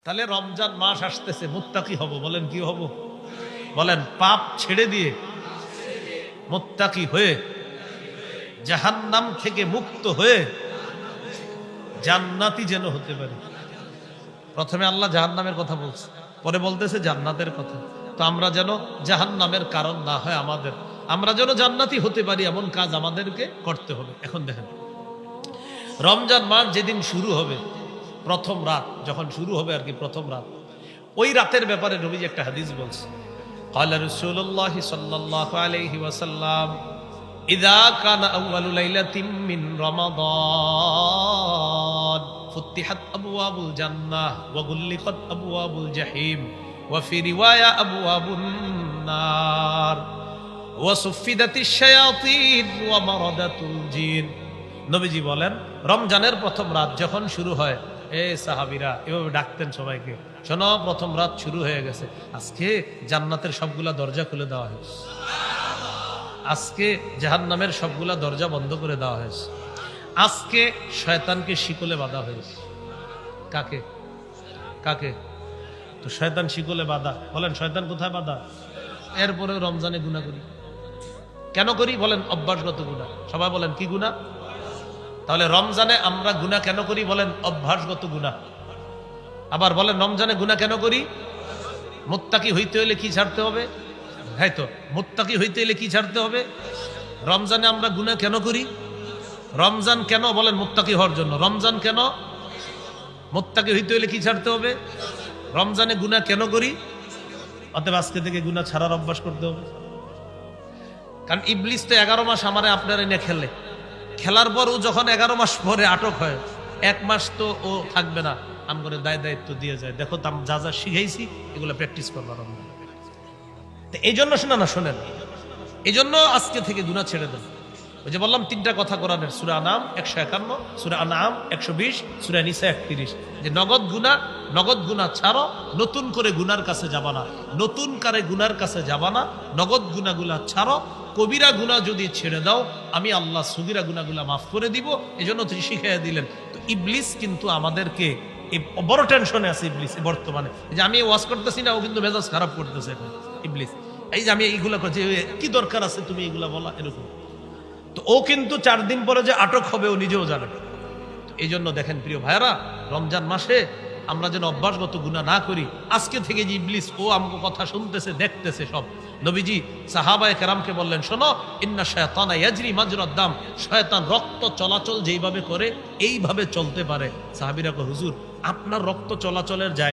তাহলে রমজান মাস আসতেছে, মুত্তাকি হব। বলেন কি হব? বলেন পাপ ছেড়ে দিয়ে মুত্তাকি হয়ে জাহান্নাম থেকে মুক্ত হয়ে জান্নাতি যেন হতে পারি। প্রথমে আল্লাহ জাহান্নামের কথা বলছে, পরে বলতেছে জান্নাতের কথা। তো আমরা যেন জাহান্নামের কারণ না হয় আমাদের, আমরা যেন জান্নাতি হতে পারি এমন কাজ আমাদেরকে করতে হবে। এখন দেখেন, রমজান মাস যেদিন শুরু হবে, প্রথম রাত যখন শুরু হবে আর কি, প্রথম রাত, ওই রাতের ব্যাপারে নবীজি একটা হাদিস বলছে। قال رسول الله صلى الله عليه وسلم إذا كان أول ليلة من رمضان فتحت أبواب الجنة وغلقت أبواب الجحيم وفي رواية أبواب النار وصفدت الشياطين ومردت الجن। নবীজি বলেন, রমজানের প্রথম রাত যখন শুরু হয়, সাহাবীরা এভাবে ডাকতেন সবাইকে, শোনো প্রথম রাত শুরু হয়ে গেছে, আজকে জান্নাতের সবগুলা দরজা খুলে দেওয়া হয়েছে, আজকে জাহান্নামের সবগুলা দরজা বন্ধ করে দেওয়া হয়েছে, আজকে শয়তানকে শিকলে বাঁধা হয়েছে। কাকে কাকে? তো শয়তান শিকলে বাঁধা। বলেন শয়তান কোথায় বাঁধা? এরপরে রমজানে গুনাহ করি। কেন করি? বলেন অভ্যাসগত গুনাহ। সবাই বলেন কি গুনাহ? তাহলে রমজানে আমরা গুনাহ কেন করি? বলেন অভ্যাসগত গুনাহ। আবার বলেন রমজানে গুনাহ কেন করি? মুত্তাকি হইতে হলে কি ছাড়তে হবে? হ্যাঁ, তো মুত্তাকি হইতে হলে কি ছাড়তে হবে? রমজানে আমরা গুনাহ কেন করি? রমজান কেন? বলেন মুত্তাকি হওয়ার জন্য। রমজান কেন? মুত্তাকি হইতে হলে কি ছাড়তে হবে? রমজানে গুনাহ কেন করি? অতএব আজকে থেকে গুনাহ ছাড়ার অভ্যাস করতে হবে। কারণ ইবলিস তো 11 মাস আমারে আপনারা এনে খেলে, খেলার পর ও যখন 11 মাস পরে আটক হয়, 1 মাস তো ও থাকবে না, আমগরে দায়িত্ব দিয়ে যায়, দেখো তো যা যা শিখাইছি এগুলো প্র্যাকটিস করবার। এই জন্য শোনেন, এই জন্য আজকে থেকে গুনাহ ছেড়ে দেন। ওই যে বললাম 3টা কথা কোরআনের, সূরা আনাম 151, সূরা আনাম 120, সূরা নিসা 31, যে নগদ গুনাহ ছাড়ো, নতুন করে গুনার কাছে যাবা না, নতুন করে গুনার কাছে যাবা না, নগদ গুনাহগুলা ছাড়ো, কবিরা গুনাহ যদি ছেড়ে দাও আমি আল্লাহ সগীরা গুনাহগুলা মাফ করে দিব। এজন্য তিনি শিখাইয়া দিলেন। তো ইবলিস কিন্তু আমাদেরকে বড় টেনশনে আছে। ইবলিস বর্তমানে, এই যে আমি ওয়াজ করতেছি না, ও কিন্তু মেজাজ খারাপ করতেছে এখন ইবলিস, এই যে আমি এইগুলা করছি, কি দরকার আছে তুমি এগুলা বলা, এরকম। তো ও কিন্তু 4 দিন পরে যে আটক হবে ও নিজেও জানে। এই জন্য দেখেন প্রিয় ভাইরা, রমজান মাসে আমরা যেন অভ্যাসগত গুনাহ না করি। আজকে থেকে যে ইবলিস ও আমাকে কথা শুনতেছে, দেখতেছে সব, নবীজি সাহাবায়ে কেরামকে বললেন, শোনো, ইন্না শায়তানা ইয়াজরি মাজরাদ দাম, শয়তান রক্ত চলাচল যেইভাবে করে এইভাবে চলতে পারে। সাহাবীরা কয়, হুজুর আপনার রক্ত চলাচলের জায়গা